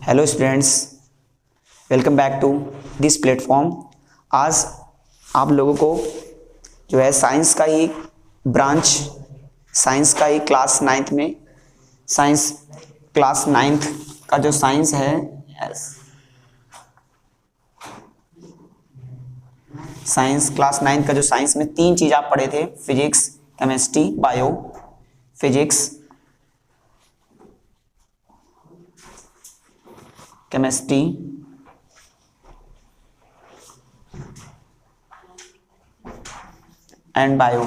Hello students, welcome back to this platform. आज आप लोगों को जो है साइंस का ही ब्रांच, साइंस का ही क्लास 9th में, साइंस क्लास 9th का जो साइंस है, साइंस क्लास 9th का जो साइंस में 3 चीज़ आप पढ़े थे, physics, chemistry, bio. Physics, chemistry and bio.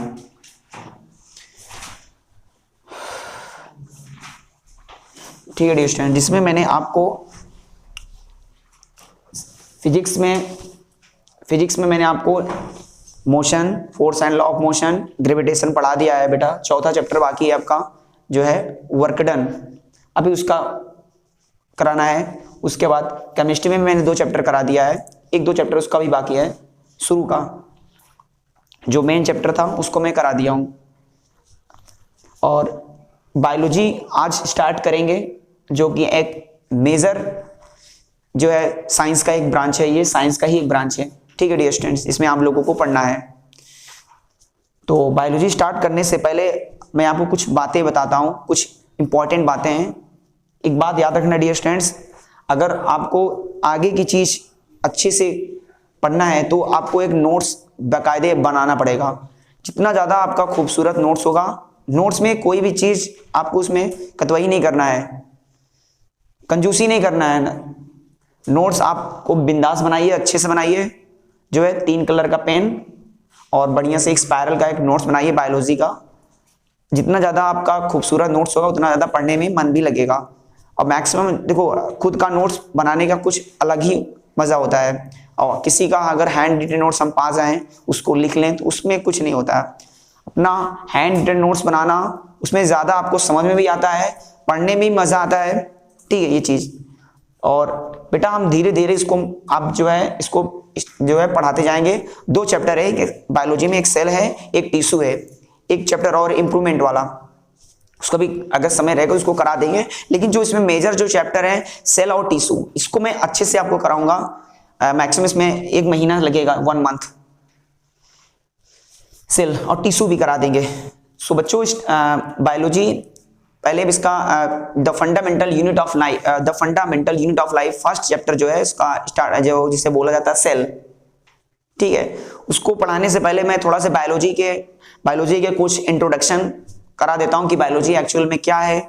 ठीक है डियर स्टूडेंट, जिसमें मैंने आपको फिजिक्स में मैंने आपको motion, force and law of motion, gravitation पढ़ा दिया है बेटा। चौथा चैप्टर बाकी है आपका जो है वर्क डन, अभी उसका कराना है। उसके बाद केमिस्ट्री में मैंने 2 चैप्टर करा दिया है, 1-2 चैप्टर उसका भी बाकी है। शुरू का जो मेन चैप्टर था उसको मैं करा दिया हूं। और बायोलॉजी आज स्टार्ट करेंगे, जो कि एक मेजर जो है साइंस का एक ब्रांच है। ये साइंस का ही एक ब्रांच है। ठीक है डियर स्टूडेंट्स, इसमें आप लोगों को पढ़ना है। तो बायोलॉजी स्टार्ट करने से पहले मैं आपको कुछ बातें बताता हूं, कुछ इंपॉर्टेंट बातें हैं। एक बात याद रखना डियर स्टूडेंट्स, अगर आपको आगे की चीज अच्छे से पढ़ना है तो आपको एक नोट्स बाकायदे बनाना पड़ेगा। जितना ज्यादा आपका खूबसूरत नोट्स होगा, नोट्स में कोई भी चीज आपको उसमें कतवाई नहीं करना है, कंजूसी नहीं करना है। नोट्स आपको बिंदास बनाइए, अच्छे से बनाइए। जो है 3 कलर का पेन और बढ़िया से एक स्पाइरल का एक नोट्स बनाइए बायोलॉजी का। जितना ज्यादा आपका खूबसूरत नोट्स होगा उतना ज्यादा पढ़ने में मन भी लगेगा। और मैक्सिमम देखो, खुद का नोट्स बनाने का कुछ अलग ही मजा होता है। और किसी का अगर हैंड रिटन नोट्स हम पा जाएं, उसको लिख लें, तो उसमें कुछ नहीं होता है। अपना हैंड रिटन नोट्स बनाना, उसमें ज्यादा आपको समझ में भी आता है, पढ़ने में भी मजा आता है। ठीक है ये चीज। और बेटा हम धीरे धीरे इसको आप जो है इसको जो है पढ़ाते जाएंगे। 2 चैप्टर है बायोलॉजी में, एक सेल है, एक टिश्यू है। एक चैप्टर और इम्प्रूवमेंट वाला, उसका भी अगर समय रहेगा उसको करा देंगे। लेकिन जो इसमें मेजर जो चैप्टर है सेल और टिश्यू, इसको मैं अच्छे से आपको कराऊंगा। मैक्सिमम इसमें 1 महीना लगेगा, 1 मंथ। सेल और टिश्यू भी करा देंगे। सो बच्चों, बायोलॉजी पहले इसका the fundamental unit of life first chapter जो है इसका स्टार्ट, जो जिसे बोला जाता है सेल। ठीक है, उसको पढ़ाने से पहले मैं थोड़ा सा बायोलॉजी के कुछ इंट्रोडक्शन करा देता हूं कि बायोलॉजी एक्चुअल में क्या है,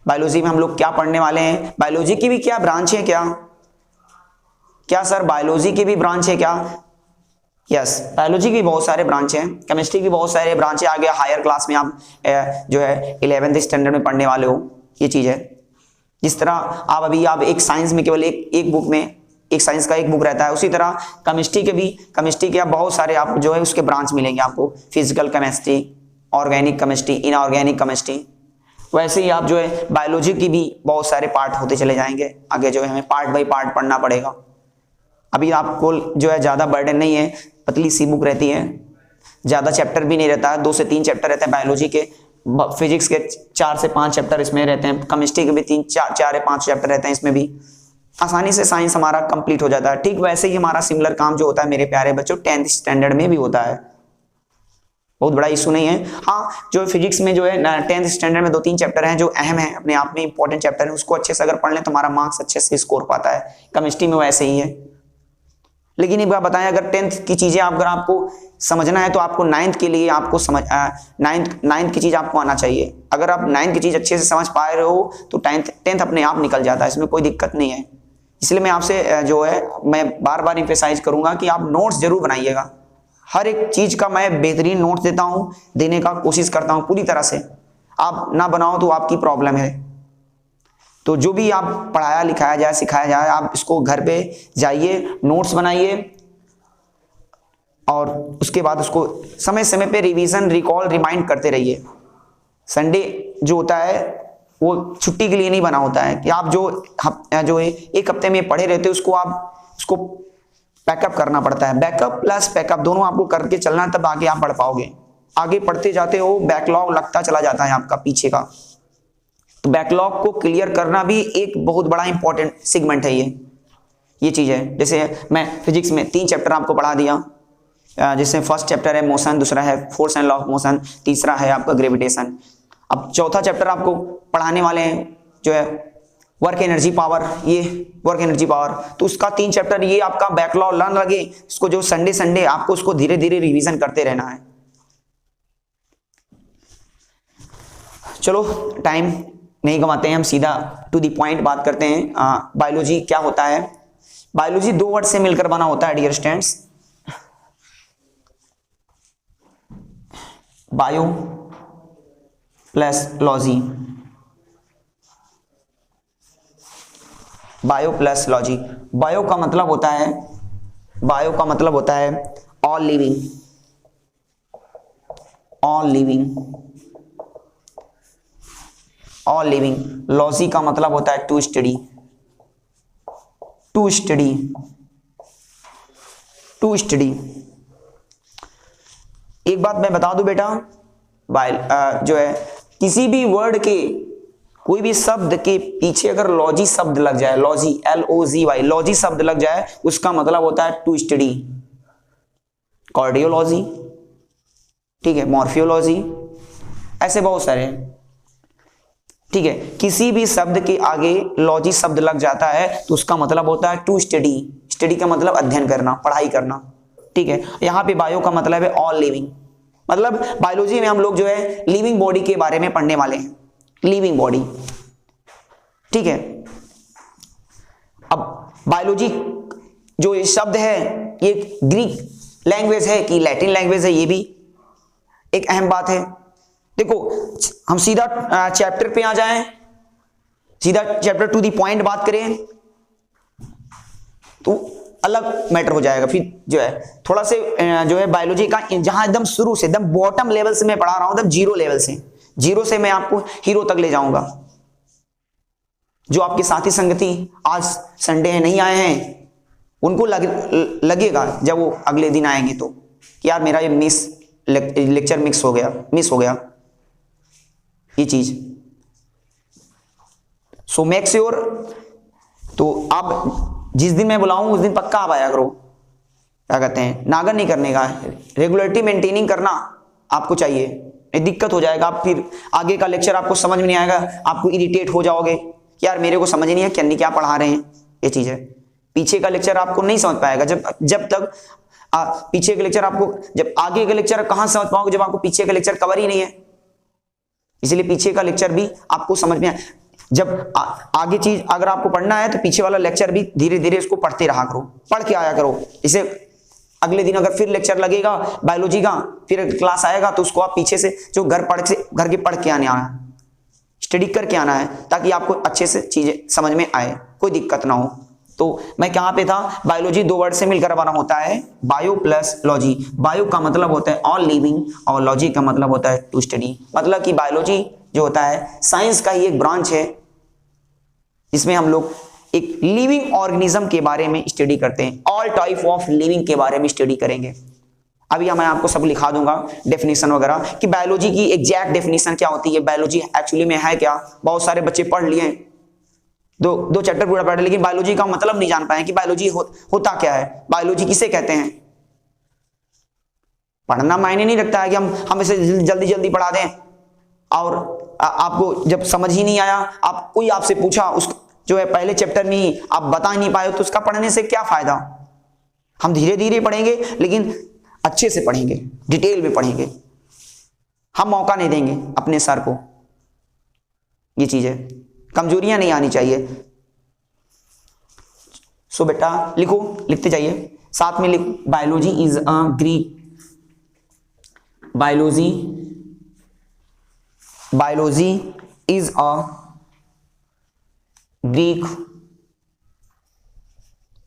बायोलॉजी में हम लोग क्या पढ़ने वाले हैं। बायोलॉजी की भी क्या ब्रांच है, क्या सर बायोलॉजी की भी ब्रांच है क्या? यस, बायोलॉजी की बहुत सारे ब्रांच हैं, केमिस्ट्री की बहुत सारे ब्रांच है। आगे हायर क्लास में आप जो है 11th स्टैंडर्ड में पढ़ने वाले हो, ये चीज है। जिस तरह आप एक साइंस में केवल एक बुक में एक साइंस का एक बुक रहता है, उसी तरह केमिस्ट्री के आप बहुत सारे आप जो है उसके ब्रांच मिलेंगे आपको। Physical chemistry, organic chemistry, inorganic chemistry. वैसे ही आप जो है बायोलॉजी की भी बहुत सारे पार्ट होते चले जाएंगे। आगे जो है हमें पार्ट बाय पार्ट पढ़ना पड़ेगा। अभी आपको जो है ज्यादा बर्डन नहीं है, पतली सी बुक रहती है, ज्यादा चैप्टर भी नहीं रहता है, 2 से 3 चैप्टर रहते हैं बायोलॉजी के। फिजिक्स के 4 से 5 चैप्टर इसमें रहते हैं, केमिस्ट्री के भी 4 या 5 चैप्टर रहते हैं। इसमें भी आसानी से साइंस हमारा कंप्लीट हो जाता है। ठीक वैसे ही हमारा सिमिलर काम जो होता है मेरे प्यारे बच्चों 10th स्टैंडर्ड में भी होता है, बहुत बड़ा इशू नहीं है। हाँ, जो फिजिक्स में जो है 10th स्टैंडर्ड में 2-3 चैप्टर हैं जो अहम है, अपने आप में इंपॉर्टेंट चैप्टर है, उसको अच्छे से अगर पढ़ लें तो हमारा मार्क्स अच्छे से स्कोर पाता है। केमिस्ट्री में वैसे ही है। लेकिन एक बात बताएं, अगर 10th की चीजें अगर आपको समझना है तो आपको 9th के लिए आपको 9th की चीज आपको आना चाहिए। अगर आप 9th की चीज अच्छे से समझ पा रहे हो तो 10th अपने आप निकल जाता है, इसमें कोई दिक्कत नहीं है। इसलिए मैं आपसे जो है मैं बार बार एम्फेसाइज करूंगा कि आप नोट्स जरूर बनाइएगा। हर एक चीज का मैं बेहतरीन नोट देता हूं, देने का कोशिश करता हूं पूरी तरह से। आप ना बनाओ तो आपकी प्रॉब्लम है। तो जो भी आप पढ़ाया लिखाया जाए, सिखाया जाए, आप इसको घर पे जाइए, नोट्स बनाइए और उसके बाद उसको समय समय पे रिवीजन, रिकॉल, रिमाइंड करते रहिए। संडे जो होता है वो छुट्टी के लिए नहीं बना होता है कि आप जो एक हफ्ते में पढ़े रहते हो उसको बैकअप करना पड़ता है। बैकअप प्लस पैकअप दोनों आपको करके चलना, तब आगे आप बढ़ पाओगे। आगे पढ़ते जाते हो, बैकलॉग लगता चला जाता है आपका पीछे का। तो बैकलॉग को क्लियर करना भी एक बहुत बड़ा इंपॉर्टेंट सेगमेंट है ये चीज है। जैसे मैं फिजिक्स में 3 चैप्टर आपको पढ़ा दिया, जैसे फर्स्ट चैप्टर है मोशन, दूसरा है force and law of motion, तीसरा है आपका ग्रेविटेशन। अब चौथा चैप्टर आपको पढ़ाने वाले हैं जो है वर्क एनर्जी पावर, ये वर्क एनर्जी पावर। तो उसका 3 चैप्टर ये आपका बैकलॉग लर्न लगे, इसको जो संडे आपको उसको धीरे धीरे रिवीजन करते रहना है। चलो टाइम नहीं गंवाते हैं, हम सीधा टू द पॉइंट बात करते हैं। बायोलॉजी क्या होता है? बायोलॉजी 2 वर्ड से मिलकर बना होता है dear students. Bio plus logy, bio plus logy. Bio का मतलब होता है all living, all living, all living. Logy का मतलब होता है to study, to study, to study. एक बात मैं बता दूं बेटा, जो है किसी भी वर्ड के, कोई भी शब्द के पीछे अगर लॉजी शब्द लग जाए, लॉजी LOGY, लॉजी शब्द लग जाए, उसका मतलब होता है टू स्टडी। कार्डियोलॉजी, ठीक है, मॉर्फियोलॉजी, ऐसे बहुत सारे हैं, ठीक है। किसी भी शब्द के आगे लॉजी शब्द लग जाता है तो उसका मतलब होता है टू स्टडी। स्टडी का मतलब अध्ययन करना, पढ़ाई करना, ठीक है। यहां पे बायो का मतलब है ऑल लिविंग, मतलब बायोलॉजी में हम लोग जो है लिविंग बॉडी के बारे में पढ़ने वाले हैं, लिविंग बॉडी, ठीक है। अब बायोलॉजी जो ये शब्द है ये ग्रीक लैंग्वेज है कि लैटिन लैंग्वेज है, ये भी एक अहम बात है। देखो हम सीधा चैप्टर पे आ जाएं, सीधा चैप्टर टू दी पॉइंट बात करें तो अलग मैटर हो जाएगा। फिर जो है थोड़ा से जो है बायोलॉजी का जहां एकदम शुरू से एकदम बॉटम लेवल से मैं पढ़ा रहा हूं, एकदम जीरो लेवल से, जीरो से मैं आपको हीरो तक ले जाऊंगा। जो आपके साथी संगति आज संडे है नहीं आए हैं, उनको लगेगा जब वो अगले दिन आएंगे तो कि यार मेरा ये लेक्चर मिस हो गया ये चीज। सो मेक श्योर, तो आप जिस दिन मैं बुलाऊं उस दिन पक्का आप आया करो। क्या कहते हैं, नागा नहीं करने का, रेगुलरिटी मेंटेनिंग करना आपको चाहिए, दिक्कत हो जाएगा। आप फिर आगे का लेक्चर आपको समझ में नहीं आएगा, आपको इरिटेट हो जाओगे कि यार मेरे को समझ नहीं है क्या पढ़ा रहे हैं, ये चीज है। पीछे का लेक्चर आपको नहीं समझ पाएगा जब तक पीछे का लेक्चर आपको, जब आगे का लेक्चर कहां समझ पाओगे जब आपको पीछे का लेक्चर कवर ही नहीं है। इसलिए पीछे का लेक्चर भी आपको समझ में आए। जब आगे चीज अगर आपको पढ़ना है तो पीछे वाला लेक्चर भी धीरे धीरे उसको पढ़ते रहा करो, पढ़ के आया करो। इसे अगले दिन अगर फिर लेक्चर लगेगा बायोलॉजी का, फिर क्लास आएगा तो उसको आप पीछे से जो घर के पढ़ के आना है, स्टडी करके आना है, ताकि आपको अच्छे से चीजें समझ में आए, कोई दिक्कत ना हो। तो मैं कहां पे था, बायोलॉजी 2 वर्ड से मिलकर बना होता है, बायो प्लस लॉजी। बायो का मतलब होता है ऑल लिविंग और लॉजी का मतलब होता है टू स्टडी। मतलब कि बायोलॉजी जो होता है साइंस का ही एक ब्रांच है, जिसमें हम लोग एक लिविंग ऑर्गेनिज्म के बारे में स्टडी करते हैं, ऑल टाइप ऑफ लिविंग के बारे में स्टडी करेंगे। अभी मैं आपको सब लिखा दूंगा डेफिनेशन वगैरह कि बायोलॉजी की एग्जैक्ट डेफिनेशन क्या होती है, बायोलॉजी एक्चुअली में है क्या। बहुत सारे बच्चे पढ़ लिए, दो चैप्टर पूरा पढ़े, लेकिन बायोलॉजी का मतलब नहीं जान पाए कि बायोलॉजी होता क्या है, बायोलॉजी किसे कहते हैं। पढ़ना मायने नहीं रखता है कि हम इसे जल्दी जल्दी पढ़ा दें, और आपको जब समझ ही नहीं आया, कोई आपसे पूछा उस जो है पहले चैप्टर में ही आप बता नहीं पाए, तो उसका पढ़ने से क्या फायदा। हम धीरे धीरे पढ़ेंगे लेकिन अच्छे से पढ़ेंगे, डिटेल में पढ़ेंगे, हम मौका नहीं देंगे अपने सर को। ये चीज है, कमजोरियां नहीं आनी चाहिए। सो बेटा लिखो, लिखते जाइए, साथ में लिख, biology is a Greek, biology is a Greek,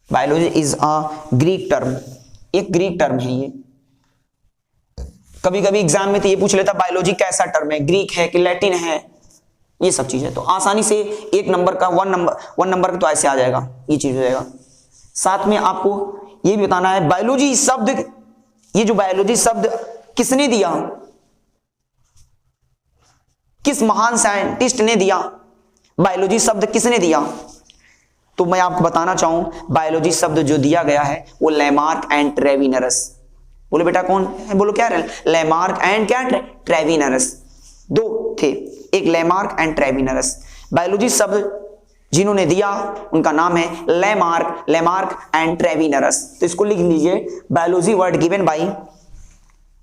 biology is a Greek term, एक ग्रीक टर्म है ये। कभी कभी एग्जाम में तो ये पूछ लेता बायोलॉजी कैसा टर्म है, ग्रीक है कि लैटिन है, ये सब चीजें तो आसानी से एक नंबर का वन नंबर का तो ऐसे आ जाएगा, ये चीज हो जाएगा। साथ में आपको ये भी बताना है बायोलॉजी शब्द, ये जो बायोलॉजी शब्द किसने दिया, किस महान साइंटिस्ट ने दिया, बायोलॉजी शब्द किसने दिया? तो मैं आपको बताना चाहूं बायोलॉजी शब्द जो दिया गया है वो लेमार्क एंड ट्रेविनरस। बोलो बेटा कौन है? बोलो क्या है? लेमार्क एंड क्या? ट्रेविनरस। दो थे, एक लेमार्क एंड ट्रेविनरस। बायोलॉजी शब्द जिन्होंने दिया उनका नाम है लेमार्क एंड ट्रेविनरस। तो इसको लिख लीजिए, बायोलॉजी वर्ड गिवन बाई,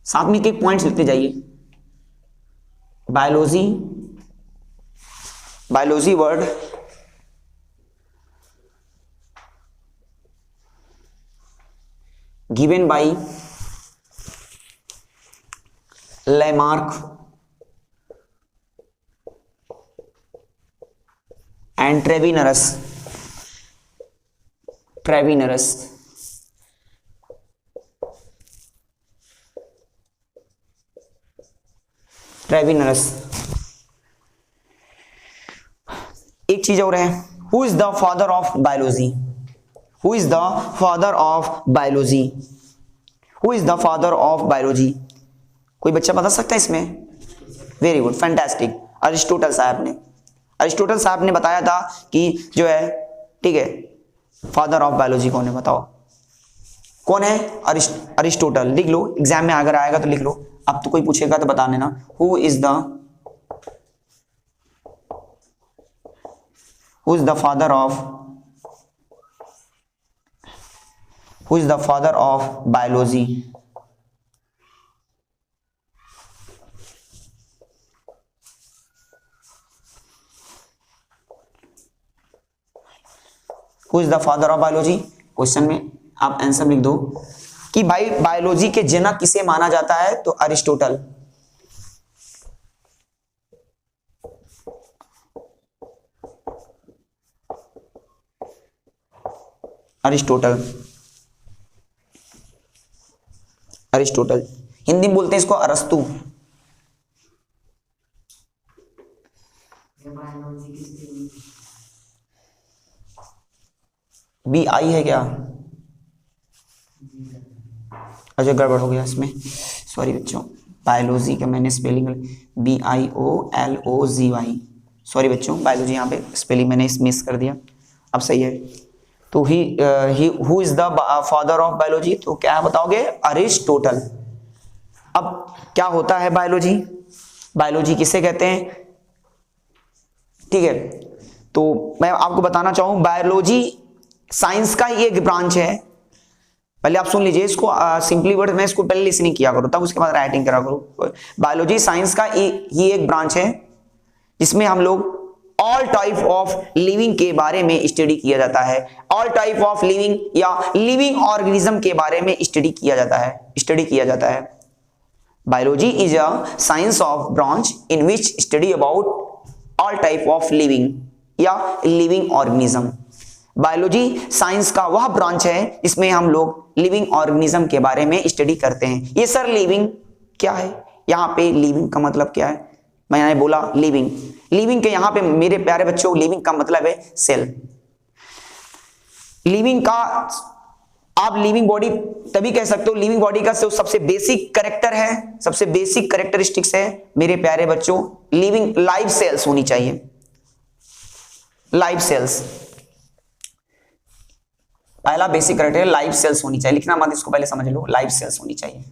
साथ में एक पॉइंट्स लिखते जाइए, biology word given by Lamarck and Treviranus. एक चीज और है, who is the father of biology? Who is the father of biology? Who is the father of biology? कोई बच्चा बता सकता है इसमें? वेरी गुड, फैंटास्टिक, अरिस्टोटल साहब ने। अरिस्टोटल साहब ने बताया था कि जो है, ठीक है, फादर ऑफ बायोलॉजी कौन है? बताओ कौन है? अरिस्टोटल। लिख लो, एग्जाम में अगर आएगा तो लिख लो, अब तो कोई पूछेगा तो बता देना। Who is the father of biology? Who is the father of biology? Question में आप आंसर लिख दो कि भाई बायोलॉजी के जनक किसे माना जाता है? तो अरिस्टोटल। अरिस्टोटल। हिंदी में बोलते हैं इसको अरस्तु। BI है क्या? अच्छा गड़बड़ हो गया इसमें, सॉरी बच्चों। बायोलॉजी का मैंने स्पेलिंग BIOLOGY, सॉरी बच्चों, बायोलॉजी यहाँ पे स्पेलिंग मैंने मिस कर दिया, अब सही है। तो who is the father of biology? तो क्या बताओगे? अरिस्टोटल। अब क्या होता है बायोलॉजी? बायोलॉजी किसे कहते हैं? ठीक है, तो मैं आपको बताना चाहूं बायोलॉजी साइंस का ही एक ब्रांच है। पहले आप सुन लीजिए इसको, सिंपली वर्ड में इसको पहले लिसनिंग किया करो, तब उसके बाद राइटिंग करा करो। बायोलॉजी साइंस का ही एक ब्रांच है जिसमें हम लोग ऑल टाइप ऑफ लिविंग के बारे में स्टडी किया जाता है। ऑल टाइप ऑफ लिविंग या लिविंग ऑर्गेनिज्म के बारे में स्टडी किया जाता है। Biology is a science of branch in which study about all type of living या लिविंग ऑर्गेनिज्म। बायोलॉजी साइंस का वह ब्रांच है जिसमें हम लोग लिविंग ऑर्गेनिज्म के बारे में स्टडी करते हैं। ये सर लिविंग क्या है? यहाँ पे लिविंग का मतलब क्या है? मैंने बोला लिविंग के यहाँ पे मेरे प्यारे बच्चों लिविंग का मतलब है सेल। लिविंग का आप लिविंग बॉडी तभी कह सकते हो, लिविंग बॉडी का सबसे बेसिक कैरेक्टर है, सबसे बेसिक कैरेक्टरिस्टिक्स है मेरे प्यारे बच्चों, लिविंग लाइव सेल्स होनी चाहिए। लाइव सेल्स पहला बेसिक कैरेक्टर है, लाइव सेल्स होनी चाहिए। लिखना मत, इसको पहले समझ लो, लाइव सेल्स होनी चाहिए।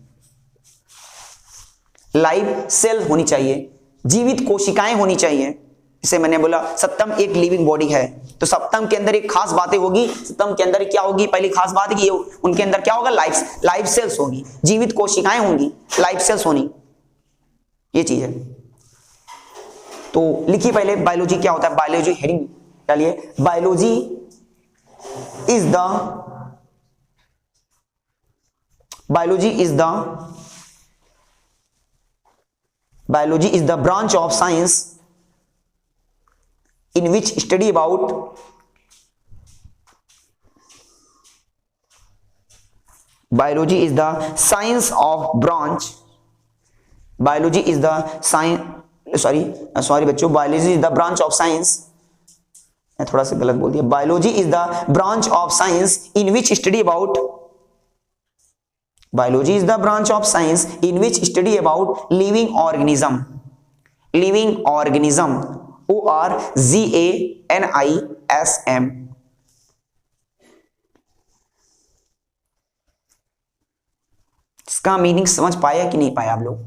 लाइव सेल होनी चाहिए, जीवित कोशिकाएं होनी चाहिए। जैसे मैंने बोला सप्तम एक लिविंग बॉडी है, तो सप्तम के अंदर एक खास बातें होगी। सप्तम के अंदर क्या होगी? पहली खास बात है कि उनके अंदर क्या होगा? लाइव सेल्स होगी, जीवित कोशिकाएं होंगी, लाइव सेल्स होनी, ये चीज है। तो लिखिए पहले बायोलॉजी क्या होता है। बायोलॉजी हेडिंग डालिए, biology is the branch of science in which study about biology is the science of branch biology is the science sorry बच्चों, biology is the branch of science, मैं थोड़ा सा गलत बोल दिया। Biology is the branch of science in which study about biology is the branch of science in which study about living organism ORGANISM। इसका meaning समझ पाया कि नहीं पाया आप लोग?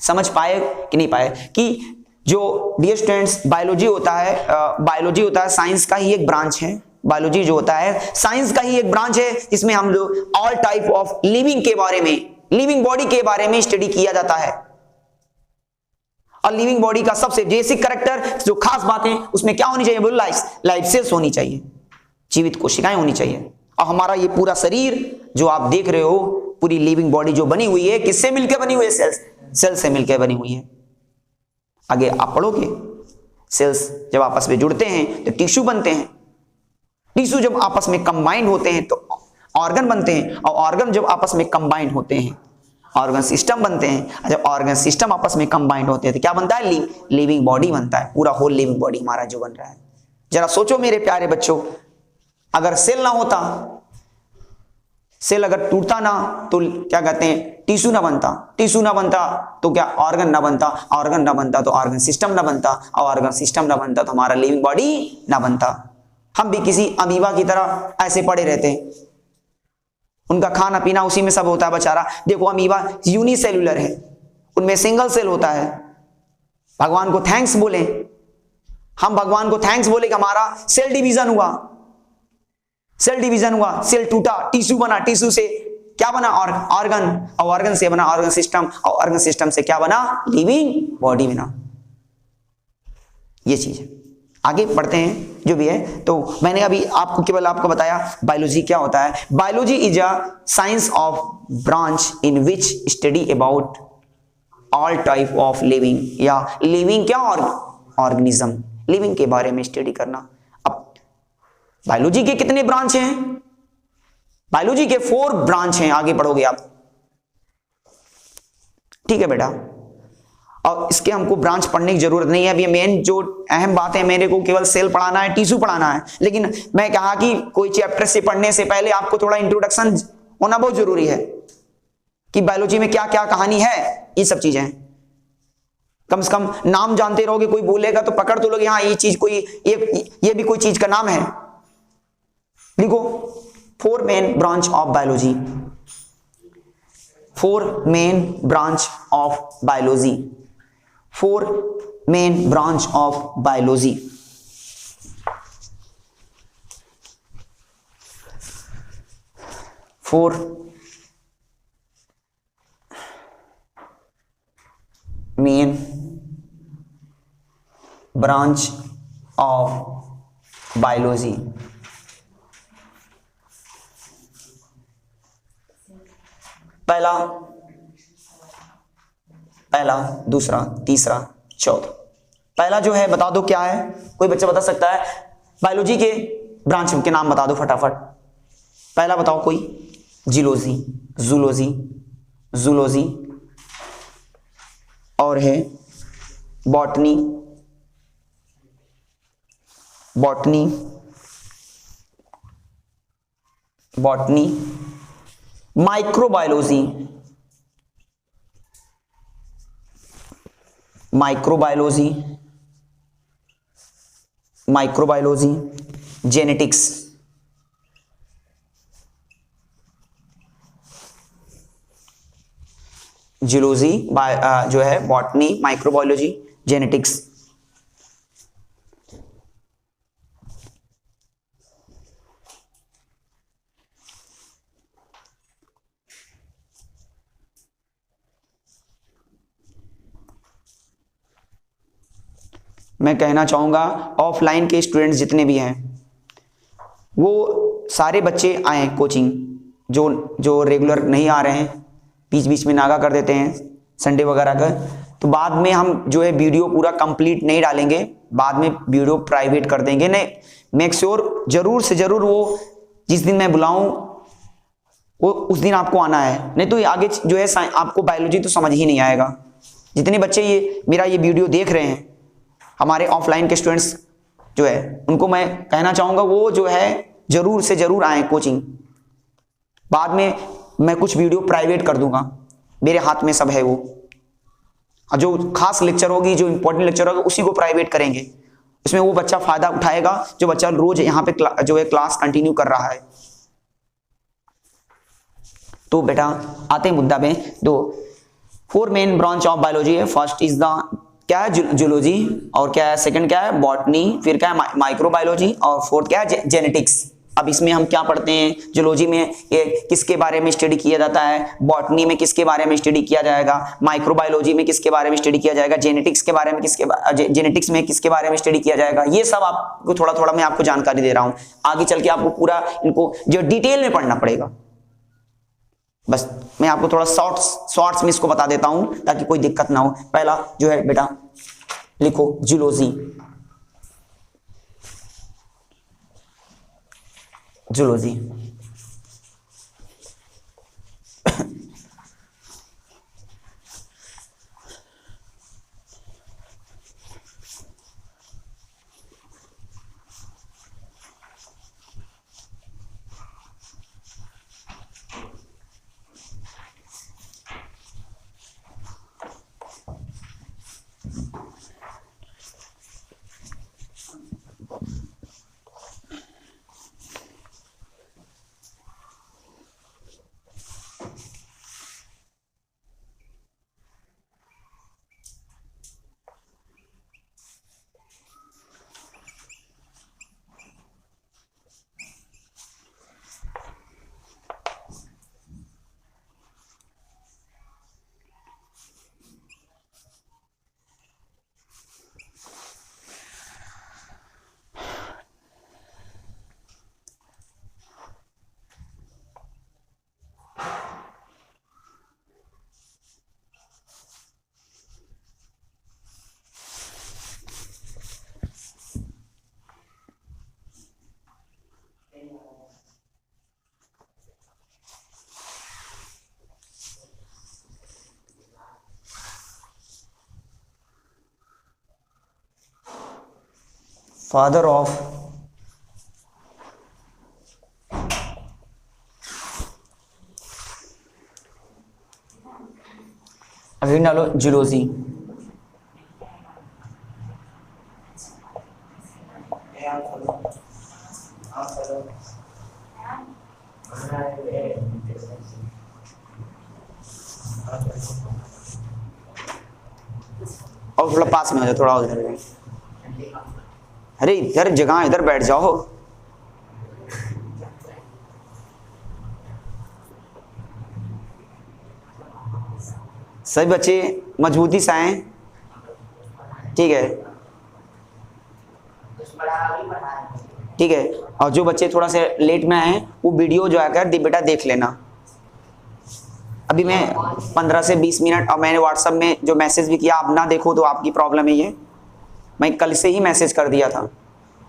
समझ पाए कि नहीं पाए कि जो डियर स्टूडेंट्स बायोलॉजी होता है साइंस का ही एक ब्रांच है। बायोलॉजी जो होता है साइंस का ही एक ब्रांच है, जिसमें हम लोग ऑल टाइप ऑफ लिविंग के बारे में, लिविंग बॉडी के बारे में स्टडी किया जाता है। और लिविंग बॉडी का सबसे बेसिक कैरेक्टर, जो खास बातें उसमें क्या होनी चाहिए बोलो? लाइफ सेल्स होनी चाहिए, जीवित कोशिकाएं होनी चाहिए। और हमारा ये पूरा शरीर जो आप देख रहे हो, पूरी लिविंग बॉडी जो बनी हुई है, किससे मिलकर बनी हुई है? सेल्स से मिलकर बनी हुई है। आगे आप पढ़ोगे, सेल्स जब आपस में जुड़ते हैं तो टिश्यू बनते हैं, टिश्यू जब आपस में कंबाइंड होते हैं तो ऑर्गन बनते हैं, और ऑर्गन जब आपस में कंबाइंड होते हैं ऑर्गन सिस्टम बनते हैं। जब ऑर्गन सिस्टम आपस में कंबाइंड होते हैं तो क्या बनता है? लिविंग बॉडी बनता है। पूरा होल लिविंग बॉडी हमारा जो बन रहा है। जरा सोचो मेरे प्यारे बच्चों, अगर सेल ना होता, सेल अगर टूटता ना तो क्या कहते हैं? टिश्यू ना बनता, टिश्यू ना बनता तो क्या? ऑर्गन ना बनता, ऑर्गन ना बनता तो ऑर्गन सिस्टम ना बनता, और ऑर्गन सिस्टम ना बनता तो हमारा लिविंग बॉडी ना बनता। हम भी किसी अमीबा की तरह ऐसे पड़े रहते हैं, उनका खाना पीना उसी में सब होता है बेचारा। देखो अमीबा यूनिसेल्युलर है, उनमें सिंगल सेल होता है। भगवान को थैंक्स बोले, हम भगवान को थैंक्स बोले कि हमारा सेल डिवीजन हुआ, सेल डिवीजन हुआ, सेल टूटा, टिश्यू बना, टिश्यू से क्या बना? ऑर्गन, और ऑर्गन से बना ऑर्गन सिस्टम, और ऑर्गन सिस्टम से क्या बना? लिविंग बॉडी बना। ये चीज है। आगे बढ़ते हैं जो भी है। तो मैंने अभी आपको केवल आपको बताया बायोलॉजी क्या होता है। Biology is a science of branch in which study about all type of living, या लिविंग क्या? ऑर्गेनिज्म, लिविंग के बारे में स्टडी करना। अब बायोलॉजी के कितने ब्रांच हैं? बायोलॉजी के 4 ब्रांच हैं। आगे पढ़ोगे आप, ठीक है बेटा। और इसके हमको ब्रांच पढ़ने की जरूरत नहीं है। अभी मेन जो अहम बात है, मेरे को केवल सेल पढ़ाना है, टिश्यू पढ़ाना है। लेकिन मैं कहा कि कोई चैप्टर से पढ़ने से पहले आपको थोड़ा इंट्रोडक्शन होना बहुत जरूरी है कि बायोलॉजी में क्या क्या कहानी है। ये सब चीजें कम से कम नाम जानते रहोगे, कोई बोलेगा तो पकड़ तो लोगे, हाँ ये चीज कोई ये भी कोई चीज का नाम है। लिखो 4 main branch of biology, 4 main branch of biology, 4 main branch of biology। four main branch of biology। पहला, दूसरा, तीसरा, चौथा। पहला जो है बता दो क्या है? कोई बच्चा बता सकता है? बायोलॉजी के ब्रांच के नाम बता दो फटाफट। पहला बताओ कोई? जियोलॉजी, जूलॉजी, जूलॉजी, और है botany, botany, botany, microbiology, microbiology, microbiology, genetics, geology जो है बॉटनी, माइक्रोबायोलॉजी, जेनेटिक्स। मैं कहना चाहूँगा ऑफलाइन के स्टूडेंट्स जितने भी हैं वो सारे बच्चे आए कोचिंग, जो रेगुलर नहीं आ रहे हैं, बीच बीच में नागा कर देते हैं संडे वगैरह का, तो बाद में हम जो है वीडियो पूरा कंप्लीट नहीं डालेंगे, बाद में वीडियो प्राइवेट कर देंगे। नहीं, मेक श्योर जरूर से जरूर वो जिस दिन मैं बुलाऊं वो उस दिन आपको आना है, नहीं तो आगे जो है आपको बायोलॉजी तो समझ ही नहीं आएगा। जितने बच्चे ये मेरा ये वीडियो देख रहे हैं हमारे ऑफलाइन के स्टूडेंट्स जो है, उनको मैं कहना चाहूँगा वो जो है जरूर से जरूर आए कोचिंग। बाद में मैं कुछ वीडियो प्राइवेट कर दूंगा, मेरे हाथ में सब है वो। जो खास लेक्चर होगी, जो इंपॉर्टेंट लेक्चर होगा, उसी को प्राइवेट करेंगे। इसमें वो बच्चा फायदा उठाएगा जो बच्चा रोज यहाँ पे जो है क्लास कंटिन्यू कर रहा है। तो बेटा आते हैं मुद्दा में। तो 4 मेन ब्रांच ऑफ बायोलॉजी है। फर्स्ट इज द क्या है, जूलॉजी, और क्या है सेकंड क्या है, बॉटनी, फिर क्या है माइक्रोबायोलॉजी, और फोर्थ क्या है, जेनेटिक्स। अब इसमें हम क्या पढ़ते हैं, जूलॉजी में ये किसके बारे में स्टडी किया जाता है, बॉटनी में किसके बारे में स्टडी किया जाएगा, माइक्रोबायोलॉजी में किसके बारे में स्टडी किया जाएगा, जेनेटिक्स के बारे में जेनेटिक्स में किसके बारे में स्टडी किया जाएगा। ये सब आपको थोड़ा थोड़ा मैं आपको जानकारी दे रहा हूं। आगे चल के आपको पूरा इनको जो डिटेल में पढ़ना पड़ेगा। बस मैं आपको थोड़ा शॉर्ट्स में इसको बता देता हूं ताकि कोई दिक्कत ना हो। पहला जो है बेटा लिखो जूलॉजी। जूलॉजी फादर ऑफ अभी डालो जूलॉजी। और थोड़ा पास में हो जाओ, थोड़ा उधर। अरे इधर जगह, इधर बैठ जाओ। सभी बच्चे मजबूती से आए, ठीक है, ठीक है। और जो बच्चे थोड़ा से लेट में आए वो वीडियो जो है कर बेटा देख लेना। अभी मैं 15 से 20 मिनट, और मैंने व्हाट्सएप में जो मैसेज भी किया, आप ना देखो तो आपकी प्रॉब्लम है। ये मैं कल से ही मैसेज कर दिया था।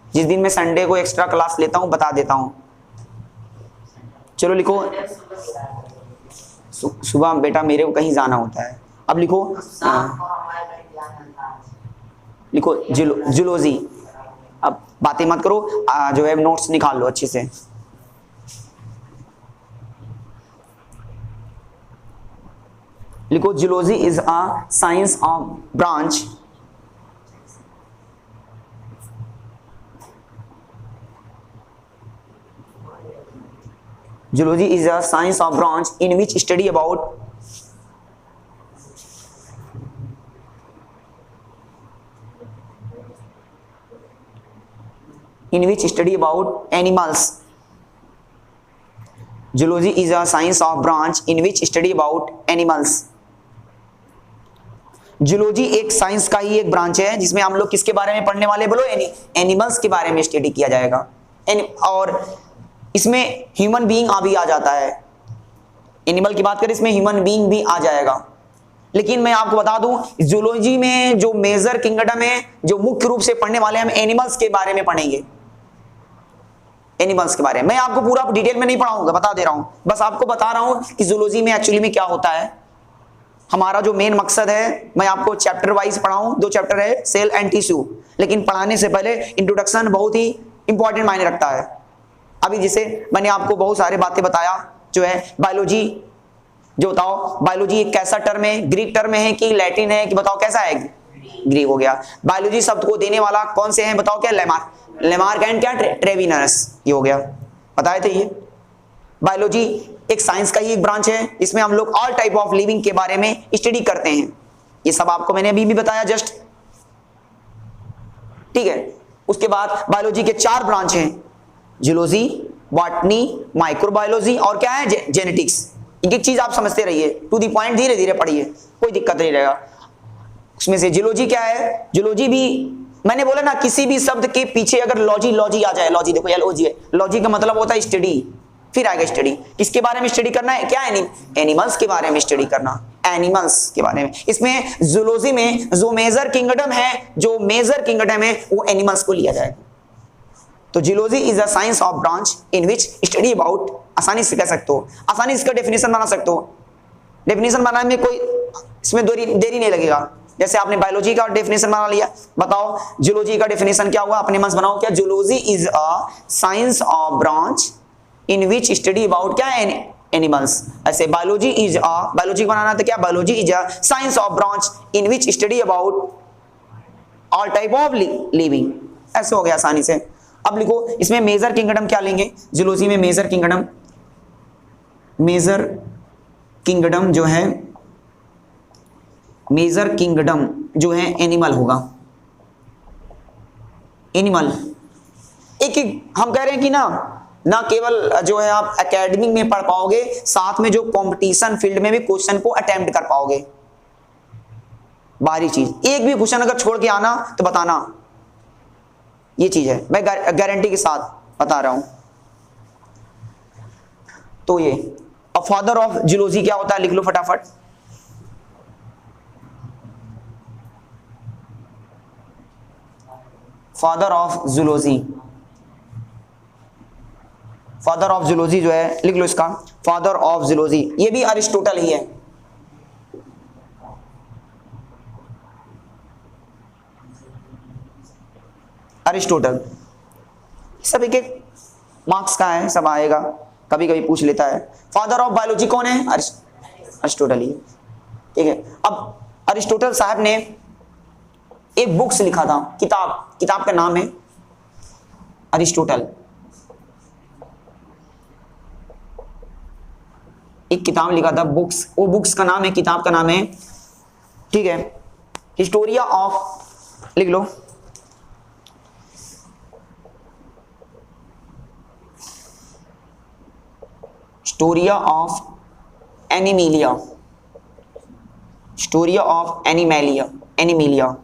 जिस दिन मैं संडे को एक्स्ट्रा क्लास लेता हूँ बता देता हूँ। चलो लिखो, सुबह बेटा मेरे को कहीं जाना होता है। अब लिखो, लिखो जूलॉजी। अब बातें मत करो, जो है नोट्स निकाल लो अच्छे से। लिखो zoology is a science of branch Zoology is a science of branch in which study about animals. Zoology is a science of branch in which study about animals. Zoology एक साइंस का ही एक branch है जिसमें हम लोग किसके बारे में पढ़ने वाले, बोलो, एनिमल्स के बारे में स्टडी किया जाएगा। और इसमें ह्यूमन बीइंग भी आ जाता है। एनिमल की बात करें, इसमें ह्यूमन बीइंग भी आ जाएगा। लेकिन मैं आपको बता दूं, जूलॉजी में जो मेजर किंगडम है, जो मुख्य रूप से पढ़ने वाले हम एनिमल्स के बारे में पढ़ेंगे। एनिमल्स के बारे में मैं आपको पूरा डिटेल में नहीं पढ़ाऊंगा, बता दे रहा हूं। बस आपको बता रहा हूं कि जूलॉजी में एक्चुअली में क्या होता है। हमारा जो मेन मकसद है, मैं आपको चैप्टर वाइज पढ़ाऊं। 2 चैप्टर है, सेल एंड टिश्यू। लेकिन पढ़ाने से पहले इंट्रोडक्शन बहुत ही इंपॉर्टेंट मायने रखता है। अभी जैसे मैंने आपको बहुत सारे बातें बताया, जो है बायोलॉजी जो बताओ बायोलॉजी एक कैसा टर्म है, ग्रीक टर्म है कि लैटिन है कि बताओ कैसा है, ग्रीक हो गया। बायोलॉजी शब्द को देने वाला कौन से हैं बताओ, क्या लेमार्क एंड क्या ट्रेविनस, ये हो गया, बताए थे ये। बायोलॉजी एक साइंस का ही एक ब्रांच है, इसमें हम लोग ऑल टाइप ऑफ लिविंग के बारे में स्टडी करते हैं, ये सब आपको मैंने अभी भी बताया जस्ट, ठीक है। उसके बाद बायोलॉजी के 4 ब्रांच हैं, जूलॉजी, बॉटनी, माइक्रोबायोलॉजी और क्या है जेनेटिक्स। एक एक चीज आप समझते रहिए, टू दी पॉइंट धीरे धीरे पढ़िए, कोई दिक्कत नहीं रहेगा। उसमें से जूलॉजी क्या है, जूलॉजी भी मैंने बोला ना, किसी भी शब्द के पीछे अगर लॉजी आ जाए, लॉजी देखो एलओजी है, लॉजी का मतलब होता है स्टडी, फिर आगे स्टडी, किसके बारे में स्टडी करना है, क्या एनिमल्स के बारे में स्टडी करना, एनिमल्स के बारे में। इसमें जूलॉजी में जो मेजर किंगडम है, जो मेजर किंगडम है वो एनिमल्स को लिया जाएगा। तो zoology is a science of branch in which study about, आसानी से कह सकते हो, आसानी से इसका डेफिनेशन बना सकते हो, डेफिनेशन बनाने में कोई इसमें देरी नहीं लगेगा। जैसे आपने बायोलॉजी का डेफिनेशन बना लिया, बताओ जूलॉजी का डेफिनेशन क्या हुआ, अपने मन से बनाओ, क्या zoology is a science of branch in which study about क्या एनिमल्स। ऐसे बायोलॉजी इज अ, बायोलॉजी बनाना तो क्या, biology is a science of branch in which study about all type of living, ऐसे हो गया आसानी से। अब लिखो इसमें मेजर किंगडम क्या लेंगे, जूलॉजी में मेजर किंगडम जो है, मेजर किंगडम जो है एनिमल होगा, एनिमल। एक हम कह रहे हैं कि ना केवल जो है आप एकेडमिक में पढ़ पाओगे, साथ में जो कंपटीशन फील्ड में भी क्वेश्चन को अटेम्प्ट कर पाओगे। बाहरी चीज एक भी क्वेश्चन अगर छोड़ के आना तो बताना, ये चीज है, मैं गारंटी के साथ बता रहा हूं। तो ये अब फादर ऑफ जूलॉजी क्या होता है, लिख लो फटाफट। Father of zoology, father of zoology जो है लिख लो इसका, फादर ऑफ जूलॉजी, ये भी अरिस्टोटल ही है। अरिस्टोटल सब एक एक मार्क्स का है, सब आएगा, कभी कभी पूछ लेता है। फादर ऑफ बायोलॉजी कौन है, अरिस्टोटल ही, ठीक है। अब अरिस्टोटल साहब ने एक बुक्स लिखा था, किताब का नाम है अरिस्टोटल, एक किताब लिखा था बुक्स, वो बुक्स का नाम है, किताब का नाम है, ठीक है, हिस्टोरिया ऑफ, लिख लो storia of animalia, storia of animalia,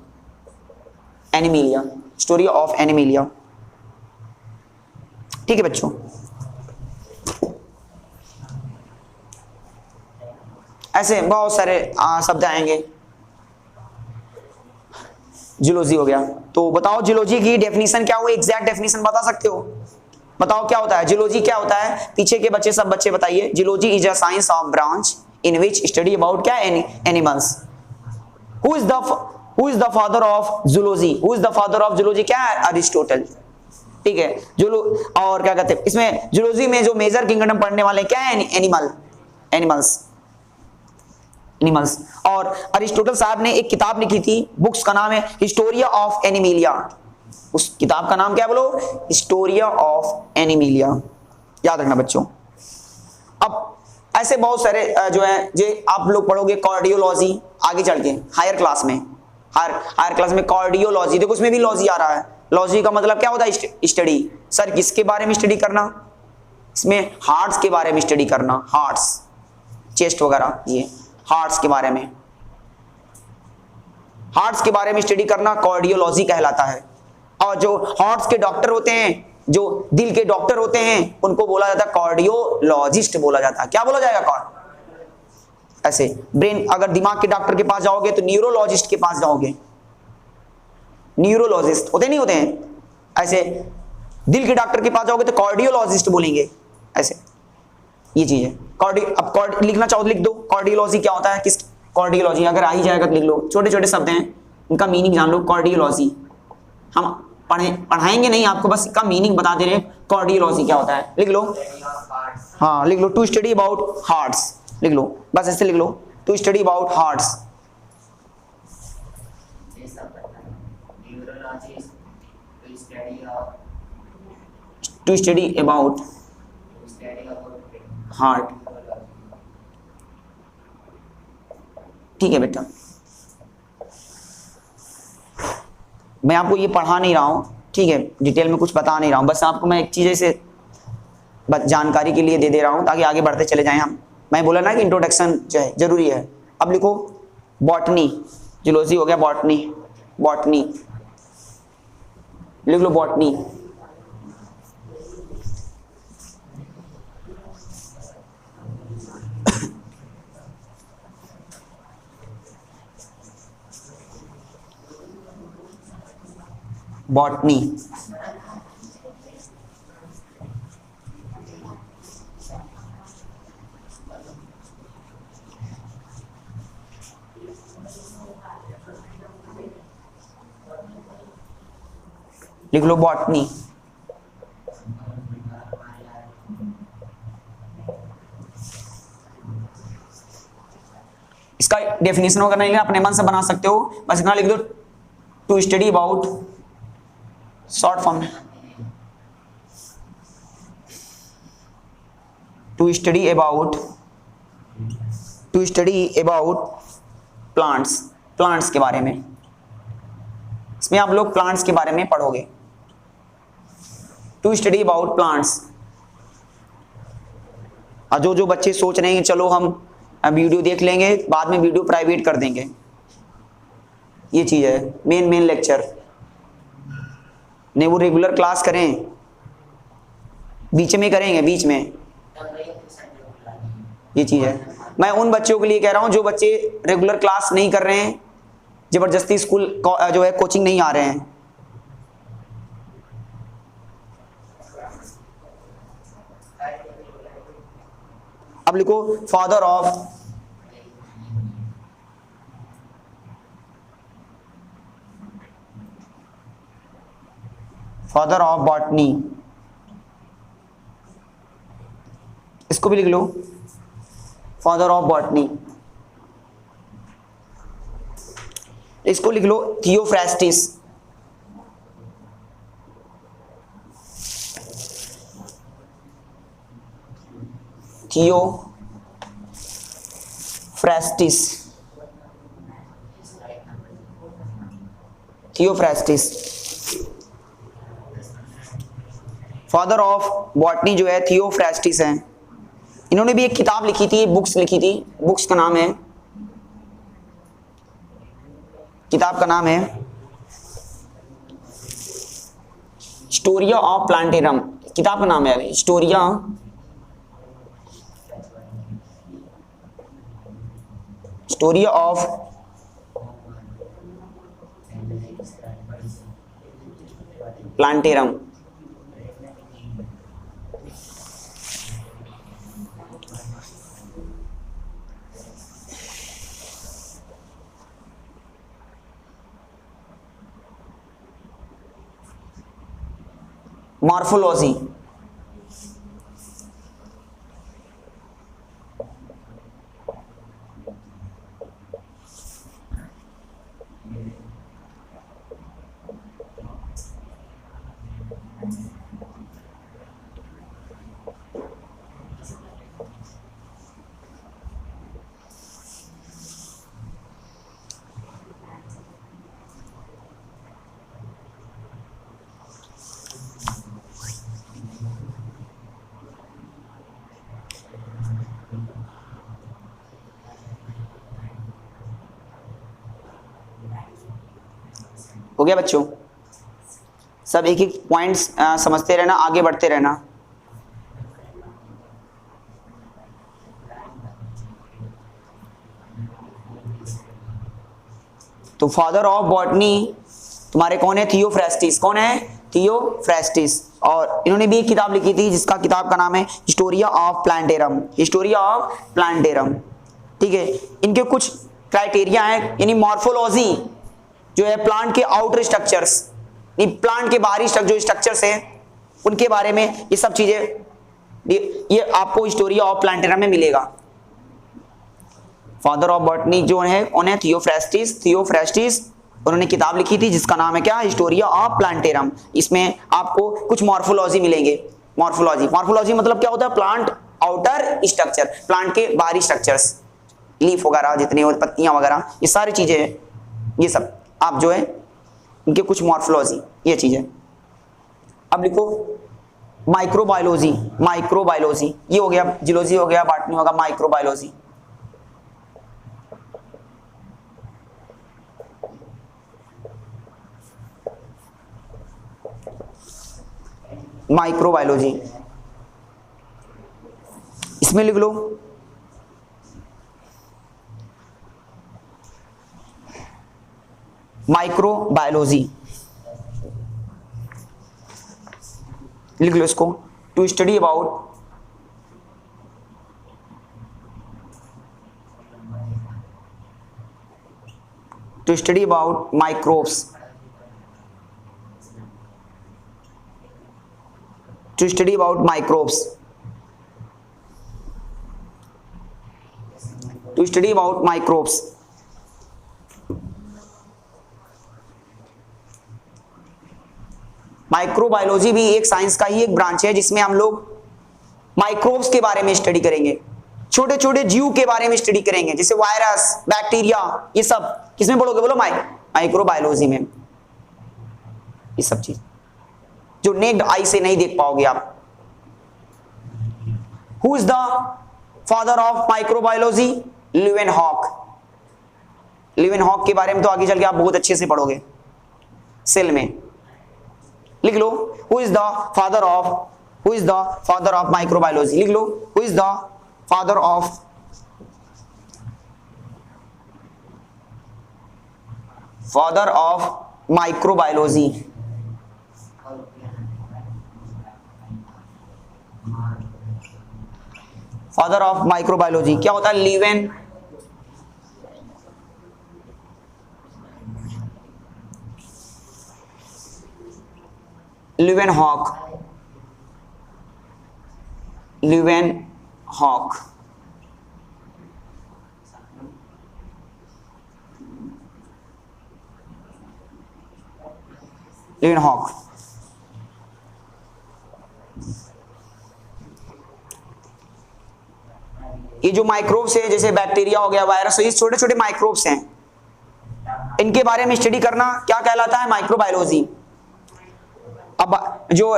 story of animalia, ठीक है बच्चों। ऐसे बहुत सारे शब्द आएंगे। जूलॉजी हो गया, तो बताओ जूलॉजी की डेफिनेशन क्या हुई, एग्जैक्ट डेफिनेशन बता सकते हो, बताओ क्या होता है जूलॉजी, क्या होता है, पीछे के बच्चे सब बच्चे बताइए। Zoology is a science of branch in which study about क्या animals. Who is the father of zoology, who is the father of zoology, क्या है, अरिस्टोटल, ठीक है। और क्या कहते हैं इसमें जूलॉजी में जो मेजर किंगडम पढ़ने वाले क्या है, एनिमल्स। और अरिस्टोटल साहब ने एक किताब लिखी थी, बुक्स का नाम है हिस्टोरिया ऑफ एनिमिलिया, उस किताब का नाम क्या बोलो, हिस्टोरिया ऑफ एनिमिलिया, याद रखना बच्चों। अब ऐसे बहुत सारे जो है जो आप लोग पढ़ोगे कार्डियोलॉजी, आगे चल के हायर क्लास में कार्डियोलॉजी, देखो उसमें भी लॉजी आ रहा है। लॉजी का मतलब क्या होता है, स्टडी। सर किसके बारे में स्टडी करना, इसमें हार्ट्स के बारे में स्टडी करना, हार्ट्स, चेस्ट वगैरह, ये हार्ट्स के बारे में, हार्ट्स के बारे में स्टडी करना कार्डियोलॉजी कहलाता है। और जो हार्ट्स के डॉक्टर होते हैं, जो दिल के डॉक्टर होते हैं, उनको बोला जाता है कार्डियोलॉजिस्ट बोला जाता है। क्या बोला जाएगा, ऐसे ब्रेन, अगर दिमाग के डॉक्टर के पास जाओगे तो न्यूरोलॉजिस्ट के पास जाओगे, न्यूरोलॉजिस्ट होते नहीं होते हैं, ऐसे दिल के डॉक्टर के पास जाओगे तो कार्डियोलॉजिस्ट बोलेंगे, ऐसे ये चीज है। अब लिखना चाहो तो लिख दो, कार्डियोलॉजी क्या होता है, किस कार्डियोलॉजी अगर आ ही जाएगा तो लिख लो, छोटे छोटे शब्द हैं उनका मीनिंग जान लो। कार्डियोलॉजी हम पढ़ाएंगे नहीं आपको, बस इसका मीनिंग बता दे रहे हैं, कार्डियोलॉजी क्या होता है, लिख लो। हाँ लिख लो, टू स्टडी अबाउट हार्ट्स, लिख लो, बस ऐसे लिख लो, to study about hearts. To study about heart. ठीक है बेटा, मैं आपको ये पढ़ा नहीं रहा हूं, ठीक है, डिटेल में कुछ बता नहीं रहा हूं, बस आपको मैं एक चीज ऐसे जानकारी के लिए दे रहा हूं ताकि आगे बढ़ते चले जाएं हम। मैं बोला ना कि इंट्रोडक्शन जो है जरूरी है। अब लिखो बॉटनी, जूलॉजी हो गया, बॉटनी, बॉटनी लिख लो, बॉटनी। बॉटनी लिख लो, बॉटनी। इसका डेफिनेशन वगैरह नहीं, अपने मन से बना सकते हो, बस इतना लिख दो, to study about, short form, to study about, to study about plants, plants के बारे में। इसमें आप लोग प्लांट्स के बारे में पढ़ोगे, टू स्टडी अबाउट प्लांट्स। और जो बच्चे सोच रहे हैं कि चलो हम वीडियो देख लेंगे, बाद में वीडियो प्राइवेट कर देंगे, ये चीज है, मेन लेक्चर नहीं, वो रेगुलर क्लास करें, बीच में करेंगे, बीच में, ये चीज है। मैं उन बच्चों के लिए कह रहा हूं जो बच्चे रेगुलर क्लास नहीं कर रहे हैं, जबरदस्ती स्कूल जो है कोचिंग नहीं आ रहे हैं। अब लिखो father of, father of botany, इसको भी लिख लो, फादर ऑफ बॉटनी। इसको लिख लो थियोफ्रास्टिस, थियोफ्रास्टिस, थियोफ्रास्टिस। फादर ऑफ बॉटनी जो है थियोफ्रास्टिस है। इन्होंने भी एक किताब लिखी थी, बुक्स लिखी थी, बुक्स का नाम है, किताब का नाम है हिस्टोरिया ऑफ प्लांटेरम, किताब का नाम है हिस्टोरिया ऑफ प्लांटेरम। मॉर्फोलॉजी, हो गया बच्चों? सब एक एक पॉइंट्स समझते रहना, आगे बढ़ते रहना। तो फादर ऑफ बॉटनी तुम्हारे कौन है? थियोफ्रास्टिस। कौन है? थियोफ्रास्टिस। और इन्होंने भी एक किताब लिखी थी जिसका किताब का नाम है historia of plantarum, Historia of plantarum. ठीक है, इनके कुछ क्राइटेरिया हैं, यानी मॉर्फोलॉजी जो है प्लांट के आउटर स्ट्रक्चर्स, प्लांट के बाहरी जो स्ट्रक्चर्स हैं उनके बारे में ये सब चीजें ये आपको हिस्टोरिया ऑफ प्लांटेरम में मिलेगा। फादर ऑफ बॉटनी जो है उन्हें थियोफ्रेस्टिस उन्होंने किताब लिखी थी जिसका नाम है क्या, हिस्टोरिया ऑफ प्लांटेरम। इसमें आपको कुछ मॉर्फोलॉजी मिलेंगे। मॉर्फोलॉजी मतलब क्या होता है, प्लांट आउटर स्ट्रक्चर, प्लांट के बाहरी स्ट्रक्चर्स, लीफ वगैरह जितने और पत्तियां वगैरह, ये सारी चीजें हैं, ये सब आप जो है इनके कुछ मॉर्फोलॉजी, ये चीजें। अब लिखो माइक्रोबायोलॉजी, माइक्रोबायोलॉजी ये हो गया, जियोलॉजी हो गया, बॉटनी होगा, माइक्रोबायोलॉजी। माइक्रोबायोलॉजी इसमें लिख लो माइक्रोबायोलॉजी, लिख लो इसको, to study about microbes, to study about microbes, to study about microbes। Microbiology भी एक साइंस का ही एक ब्रांच है जिसमें हम लोग माइक्रोब्स के बारे में स्टडी करेंगे, छोटे छोटे जीव के बारे में स्टडी करेंगे, जैसे वायरस, बैक्टीरिया, ये सब किसमें पढ़ोगे बोलो, माइक्रोबायोलॉजी में। ये सब चीज जो नेक्ड आई से नहीं देख पाओगे आप। Who is the father of microbiology, Leeuwenhoek. Leeuwenhoek के बारे में तो आगे चल के आप बहुत अच्छे से पढ़ोगे सेल में, लिख लो who is the father of microbiology, लिख लो who is the father of microbiology. Father of microbiology क्या होता है, ल्यूवेनहॉक। ये जो माइक्रोब्स है जैसे बैक्टीरिया हो गया, वायरस, ये छोटे छोटे माइक्रोब्स हैं, इनके बारे में स्टडी करना क्या कहलाता है, माइक्रोबायोलॉजी। अब जो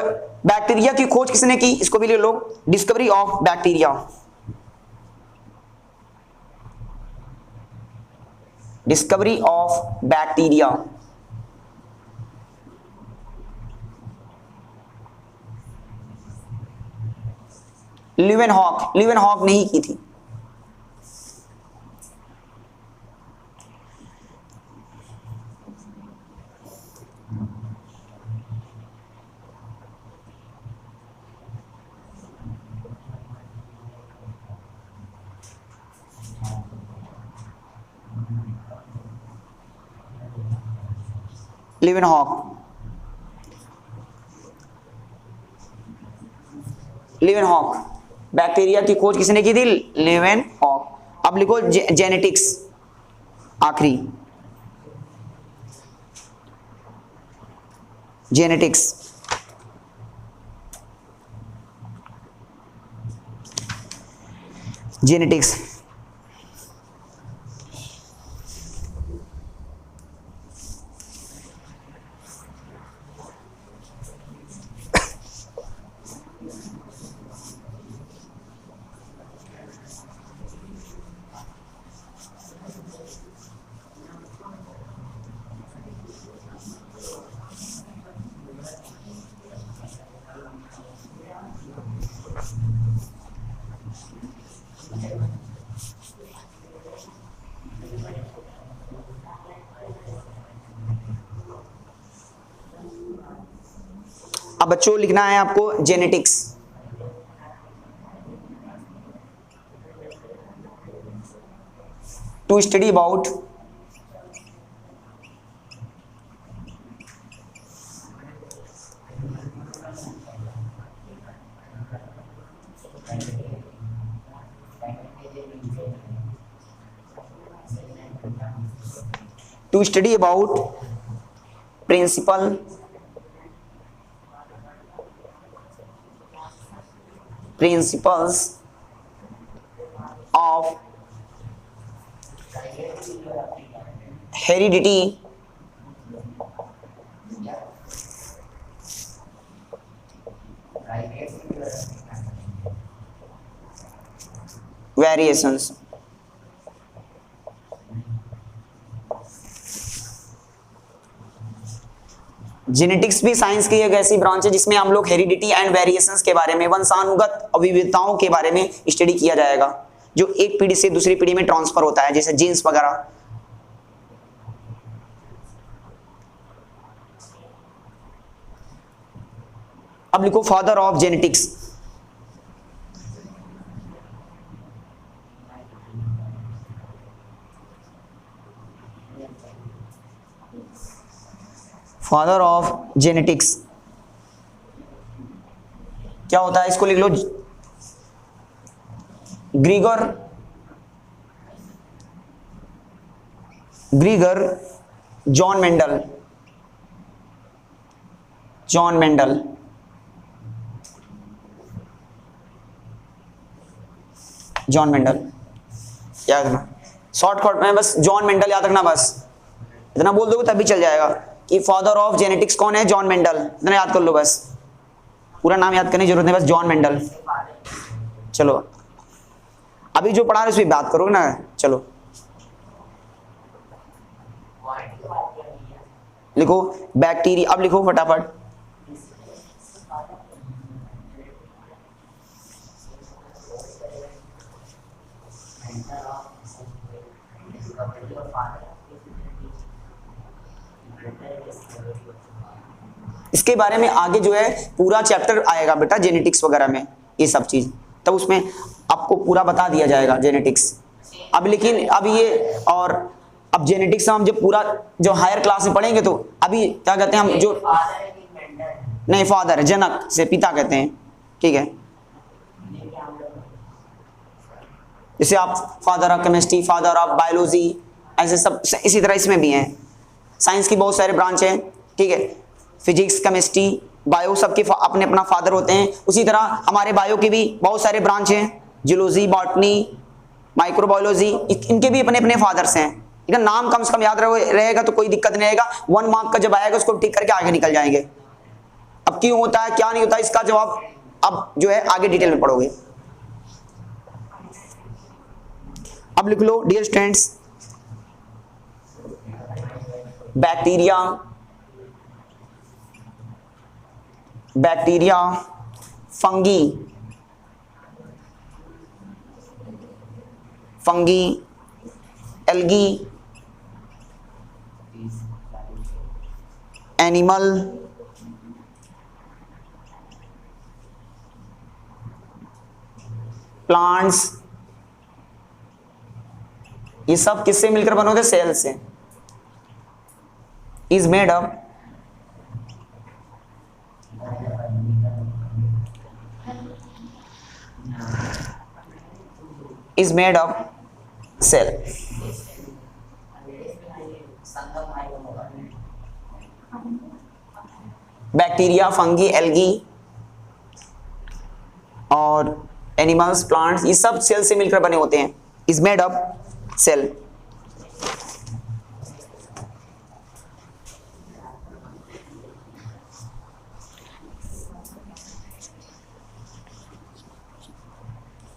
बैक्टीरिया की खोज किसने की, इसको भी ले लो, discovery of bacteria. Discovery of bacteria, Leeuwenhoek ने ही की थी। ल्यूवेनहॉक बैक्टीरिया की खोज किसने की थी, ल्यूवेनहॉक। अब लिखो जेनेटिक्स, आखिरी जेनेटिक्स। अब बच्चों लिखना है आपको genetics. To study about to study about principle principles of heredity variations. Genetics भी साइंस की एक ऐसी ब्रांच है जिसमें हम लोग हेरिडिटी एंड वेरिएशंस के बारे में, वंशानुगत विविधताओं के बारे में स्टडी किया जाएगा, जो एक पीढ़ी से दूसरी पीढ़ी में ट्रांसफर होता है, जैसे जीन्स वगैरह। अब लिखो father of genetics. Father of genetics क्या होता है, इसको लिख लो, Gregor John Mendel. John Mendel John Mendel याद रखना, शॉर्टकट में बस जॉन मेंडल याद रखना, बस इतना बोल दोगे तभी चल जाएगा कि फादर ऑफ जेनेटिक्स कौन है, जॉन मेंडल, इतना याद कर लो, बस पूरा नाम याद करने की जरूरत नहीं, बस जॉन मेंडल। चलो अभी जो पढ़ा रहे उस पर बात करोगे ना, चलो लिखो बैक्टीरिया। अब लिखो फटाफट, इसके बारे में आगे जो है पूरा चैप्टर आएगा बेटा जेनेटिक्स वगैरह में, ये सब चीज तब उसमें आपको पूरा बता दिया जाएगा जेनेटिक्स। अब लेकिन अब ये और अब जेनेटिक्स हम जब पूरा जो हायर क्लास में पढ़ेंगे तो अभी क्या कहते हैं हम, जो नहीं फादर जनक से पिता कहते हैं, ठीक है। जैसे आप father of chemistry, father of biology, ऐसे सब इसी तरह इसमें भी हैं। साइंस की बहुत सारे ब्रांच हैं, ठीक है, फिजिक्स, केमिस्ट्री, बायो, सबके अपने अपना फादर होते हैं। उसी तरह हमारे बायो के भी बहुत सारे ब्रांच हैं, जियोलॉजी, बॉटनी, माइक्रोबायोलॉजी, इनके भी अपने अपने फादर्स हैं। इनका नाम कम से कम याद रहेगा तो कोई दिक्कत नहीं रहेगा, 1 मार्क का जब आएगा उसको टिक करके आगे निकल जाएंगे। अब क्यों होता है क्या नहीं होता इसका जवाब अब जो है आगे डिटेल में पढ़ोगे। अब लिख लो dear students, bacteria, fungi, algae, animal, plants, ये सब किससे मिलकर बने होते? सेल से। Is made up cell. Bacteria, fungi, algae और एनिमल्स, प्लांट्स, ये सब सेल से मिलकर बने होते हैं। Is made up cell.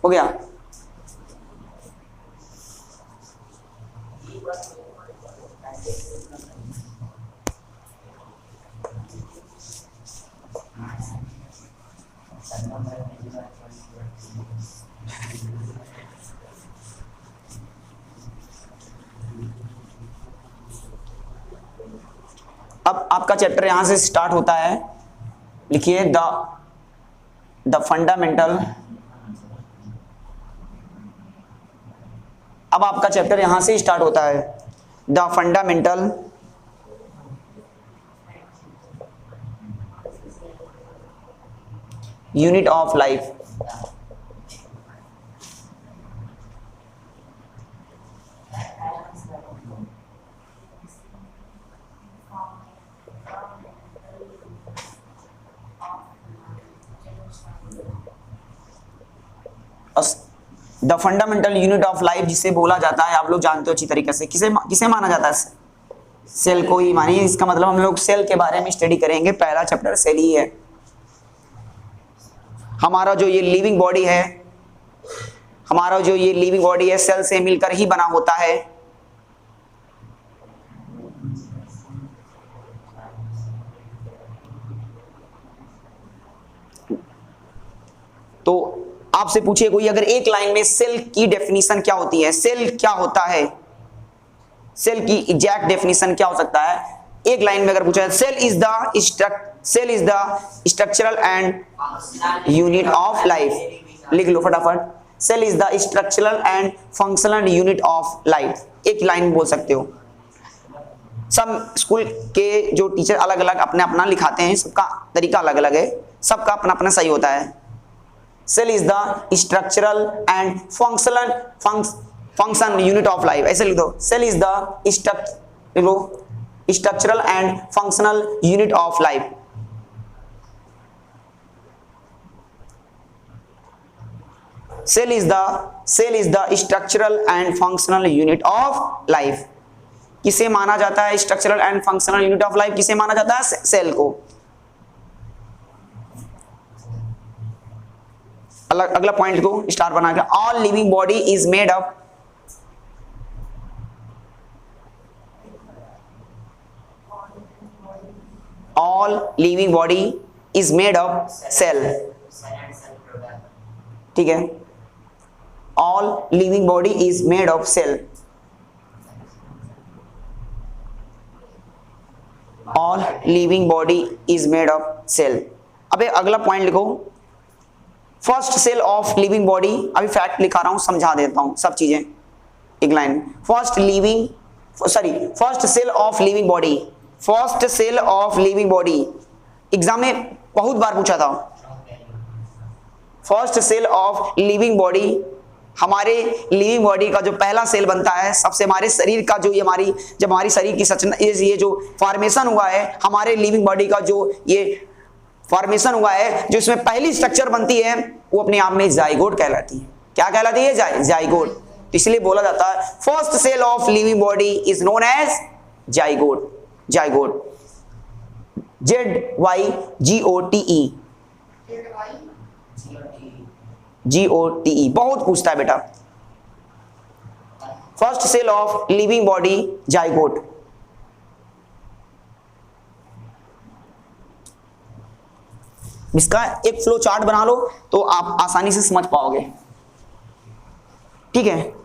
हो गया? अब आपका चैप्टर यहां से स्टार्ट होता है, लिखिए द फंडामेंटल। अब आपका चैप्टर यहां से स्टार्ट होता है, the fundamental unit of life. The fundamental unit of life जिसे बोला जाता है, आप लोग जानते हो अच्छी तरीके से, किसे किसे माना जाता है? सेल को ही मानिए। इसका मतलब हम लोग सेल के बारे में स्टडी करेंगे, पहला चैप्टर सेल ही है। हमारा जो ये लिविंग बॉडी है, हमारा जो ये लिविंग बॉडी है सेल से मिलकर ही बना होता है। तो आपसे पूछिए कोई अगर एक लाइन में सेल की डेफिनेशन क्या होती है, सेल क्या होता है, सेल की एग्जैक्ट डेफिनेशन क्या हो सकता है? एक लाइन में अगर पूछा है, cell is the structural and unit of life. लिख लो फटाफट, cell is the structural and functional unit of life. एक लाइन में बोल सकते हो। सब स्कूल के जो टीचर अलग अलग अपने अपना लिखाते हैं, सबका तरीका अलग अलग है, सबका अपना अपना सही होता है। Cell is the structural and function unit of life, ऐसे लिख दो। Cell is the structural and functional unit of life. Cell is the structural and functional unit of life. किसे माना जाता है structural and functional unit of life? किसे माना जाता है? सेल को। अगला पॉइंट को स्टार बना के, all living body is made up all living body is made of cell। ठीक है, all living body is made of cell। all living body is made of cell। अबे अगला पॉइंट लिखो, first cell of living body. अभी fact लिखा रहा हूं, समझा देता हूं सब चीजें एक line. First cell of living body, first cell of living body exam में बहुत बार पूछा था। First cell of living body, हमारे लिविंग बॉडी का जो पहला सेल बनता है, सबसे हमारे शरीर का जो ये जब हमारी शरीर की संरचना, ये जो फॉर्मेशन हुआ है हमारे लिविंग बॉडी का, जो ये फॉर्मेशन हुआ है, जो इसमें पहली स्ट्रक्चर बनती है वो अपने आप में जाइगोट कहलाती है। क्या कहलाती है? जाइगोट। इसलिए बोला जाता है first cell of living body is known as zygote. Zygote, ZYGOTE, GOTE बहुत पूछता है बेटा। First cell of living body zygote. इसका एक फ्लो चार्ट बना लो तो आप आसानी से समझ पाओगे। ठीक है,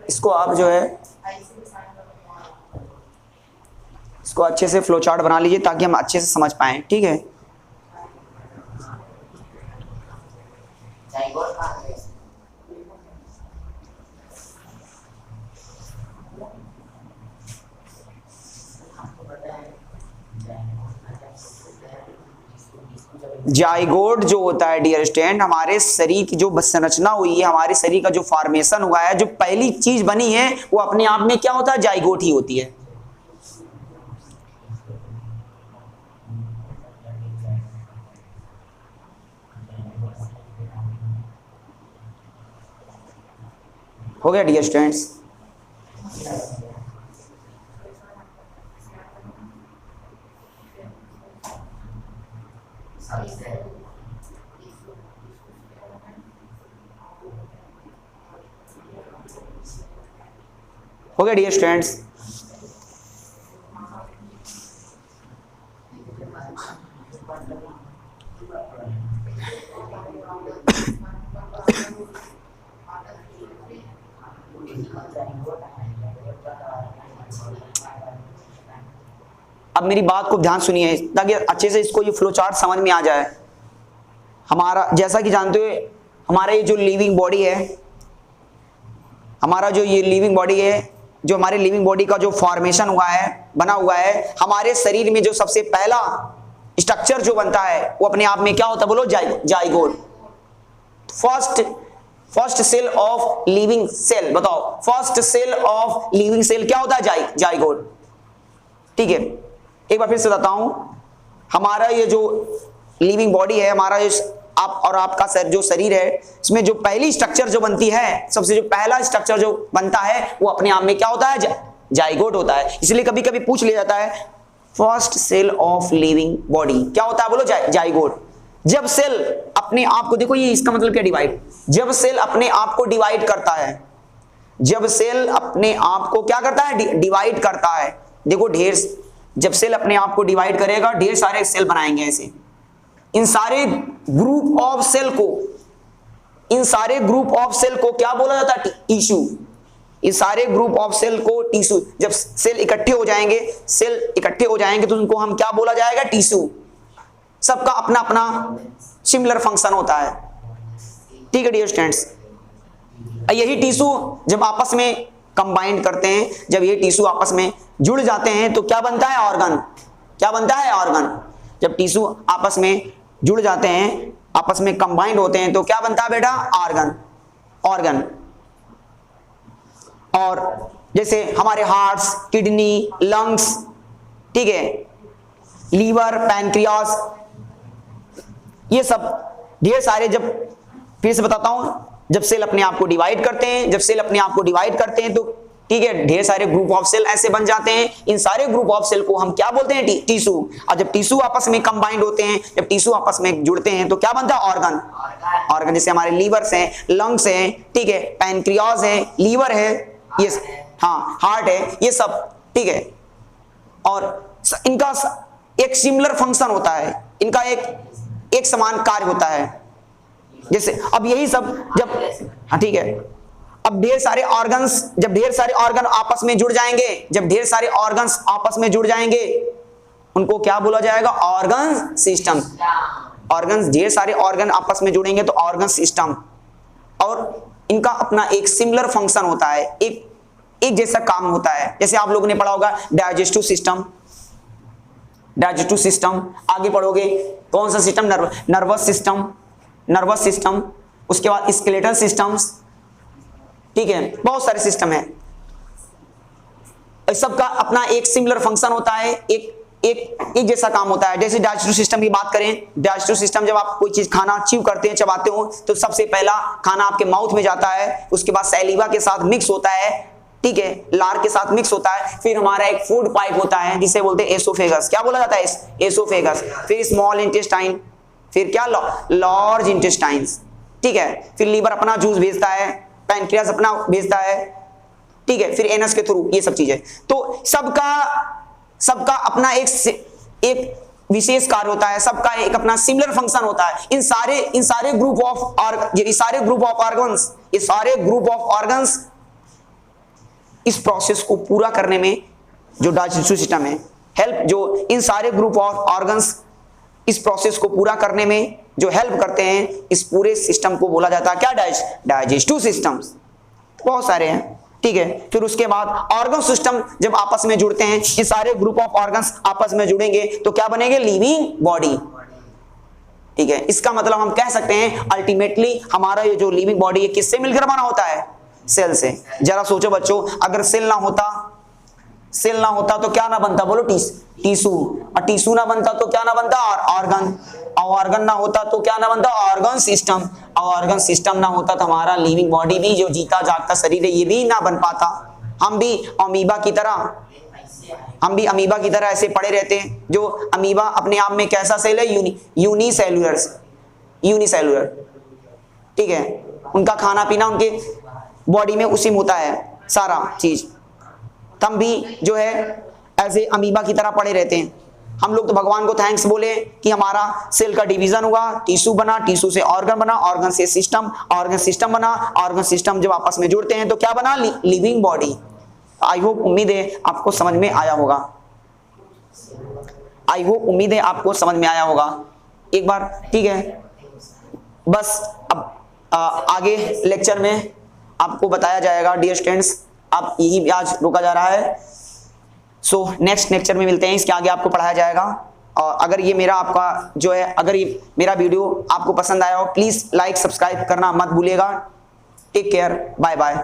इसको आप जो है इसको अच्छे से फ्लो चार्ट बना लीजिए ताकि हम अच्छे से समझ पाएं, ठीक है। जाइगोट जो होता है डियर स्टूडेंट, हमारे शरीर की जो संरचना हुई है, हमारे शरीर का जो फॉर्मेशन हुआ है, जो पहली चीज बनी है वो अपने आप में क्या होता है, जाइगोट ही होती है। हो गया डियर स्टूडेंट्स। हो गया डियर स्टूडेंट्स। अब मेरी बात को ध्यान सुनिए ताकि अच्छे से इसको ये फ्लो चार्ट समझ में आ जाए। हमारा जैसा कि जानते हो हमारा ये जो लिविंग बॉडी है, हमारा जो ये लिविंग बॉडी है, जो हमारे लिविंग बॉडी का जो फॉर्मेशन हुआ है, बना हुआ है, हमारे शरीर में जो सबसे पहला स्ट्रक्चर जो बनता है वो अपने आप में क्या होता है, बोलो zygote. First cell of living cell, बताओ first cell of living cell क्या होता है, जाइगोट, ठीक है। एक बार फिर से बताता हूं, हमारा ये जो लिविंग बॉडी है, हमारा ये आप और आपका जो शरीर है, इसमें जो पहली स्ट्रक्चर जो बनती है, सबसे जो पहला स्ट्रक्चर जो बनता है वो अपने आप में क्या होता है, जाइगोट होता है। इसलिए कभी कभी पूछ लिया जाता है first cell of living body क्या होता है, बोलो जाइगोट। जब सेल अपने आप को, देखो ये इसका मतलब क्या, डिवाइड, जब सेल अपने आप को डिवाइड करता है, जब सेल अपने आप को क्या करता है, डिवाइड करता है, देखो जब सेल अपने आप को डिवाइड करेगा ढेर सारे सेल बनाएंगे ऐसे। इन सारे ग्रुप ऑफ सेल को क्या बोला जाता है, टिश्यू। इस सारे ग्रुप ऑफ सेल को टिश्यू, जब सेल इकट्ठे हो जाएंगे तो उनको हम क्या बोला जाएगा, टिश्यू। सबका अपना अपना सिमिलर फंक्शन होता है, ठीक है डियर स्टूडेंट्स। यही टिश्यू जब आपस में कंबाइंड करते हैं, जब ये टिश्यू आपस में जुड़ जाते हैं तो क्या बनता है, ऑर्गन। क्या बनता है, ऑर्गन। जब टिश्यू आपस में जुड़ जाते हैं, आपस में कंबाइंड होते हैं तो क्या बनता है बेटा, ऑर्गन। और जैसे हमारे हार्ट्स, किडनी, लंग्स, ठीक है, लीवर, पैनक्रियास, ये सब ढेर सारे, जब फिर से बताता हूं, जब सेल अपने आप को डिवाइड करते हैं, तो ठीक है, ढेर सारे ग्रुप ऑफ सेल ऐसे बन जाते हैं। इन सारे ग्रुप ऑफ सेल को हम क्या बोलते हैं, टिश्यू। और जब टिश्यू आपस में कंबाइंड होते हैं, जब टिश्यू आपस में जुड़ते हैं तो क्या बनता है, ऑर्गन। जैसे हमारे लीवर्स हैं, लंग्स हैं, ठीक है, पैनक्रियाज है, लीवर है, ये हाँ, हार्ट है, ये सब, ठीक है। और इनका एक सिमिलर फंक्शन होता है, इनका एक समान कार्य होता है। जैसे अब यही सब जब, हाँ ठीक है, अब ढेर सारे ऑर्गन आपस में जुड़ जाएंगे, उनको क्या बोला जाएगा, ऑर्गन सिस्टम। ढेर सारे ऑर्गन आपस में जुड़ेंगे तो ऑर्गन सिस्टम। और इनका अपना एक सिमिलर फंक्शन होता है, एक जैसा काम होता है। जैसे आप लोगों ने पढ़ा होगा डाइजेस्टिव सिस्टम, आगे पढ़ोगे कौन सा सिस्टम, नर्वस सिस्टम, उसके बाद स्केलेटल सिस्टम्स, ठीक है, बहुत सारे सिस्टम है। सबका अपना एक सिमिलर फंक्शन होता है, एक जैसा काम होता है। जैसे डाइजेस्टिव सिस्टम की बात करें, डाइजेस्टिव सिस्टम, जब आप कोई चीज खाना च्यू करते हैं, चबाते हो, तो सबसे पहला खाना आपके माउथ में जाता है, उसके बाद सैलिवा के साथ मिक्स होता है, ठीक है, लार के साथ मिक्स होता है, फिर हमारा एक फूड पाइप होता है जिसे बोलते हैं एसोफेगस। क्या बोला जाता है, एसोफेगस। फिर स्मॉल इंटेस्टाइन, फिर क्या, लार्ज इंटेस्टाइन्स, ठीक है। फिर लीवर अपना जूस भेजता है, पैनक्रियास अपना भेजता है, ठीक है, फिर एनस के थ्रू, ये सब चीजें। तो सबका अपना एक विशेष कार्य होता है, सबका एक अपना सिमिलर फंक्शन होता है। इन सारे ग्रुप ऑफ ऑर्गन्स इस प्रोसेस को पूरा करने में जो डाइजेस्टिव सिस्टम है हेल्प, जो इन सारे ग्रुप ऑफ ऑर्गन्स इस प्रोसेस को पूरा करने में जो हेल्प करते हैं, इस पूरे सिस्टम को बोला जाता है क्या? Digestive systems. बहुत सारे हैं, ठीक है। फिर उसके बाद ऑर्गन सिस्टम जब आपस में जुड़ते हैं, ये सारे ग्रुप ऑफ ऑर्गन्स आपस में जुड़ेंगे तो क्या बनेंगे? लिविंग बॉडी, ठीक है। इसका मतलब हम कह सकते हैं अल्टीमेटली हमारा ये जो लिविंग बॉडी है किससे मिलकर बना होता है? सेल से। जरा सोचो बच्चों, अगर सेल ना होता तो क्या ना बनता? बोलो टिश्यू। और टिश्यू ना बनता तो क्या ना बनता? ऑर्गन। और ऑर्गन ना होता तो क्या ना बनता? Organ system. और ऑर्गन सिस्टम ना होता तो हमारा लिविंग बॉडी भी, जो जीता जागता शरीर है, ये भी ना बन पाता। हम भी अमीबा की तरह ऐसे पड़े रहते हैं। जो अमीबा अपने आप में कैसा सेल है? यूनिसेलुलर, ठीक है। उनका खाना पीना उनके बॉडी में उसी में होता है सारा चीज। हम भी जो है ऐसे अमीबा की तरह पड़े रहते हैं। हम लोग तो भगवान को थैंक्स बोले कि हमारा सेल का डिवीजन हुआ, टिश्यू बना, टिश्यू से ऑर्गन बना, ऑर्गन से सिस्टम, ऑर्गन सिस्टम बना, ऑर्गन सिस्टम जब आपस में जुड़ते हैं तो क्या बना? Living body. आई होप, उम्मीद है आपको समझ में आया होगा। एक बार, ठीक है। बस अब आगे लेक्चर में आपको बताया जाएगा डियर स्टूडेंट्स। आप यही आज रोका जा रहा है। सो नेक्स्ट लेक्चर में मिलते हैं, इसके आगे आपको पढ़ाया जाएगा। और अगर ये मेरा वीडियो आपको पसंद आया हो, प्लीज लाइक सब्सक्राइब करना मत भूलिएगा। Take care, bye bye.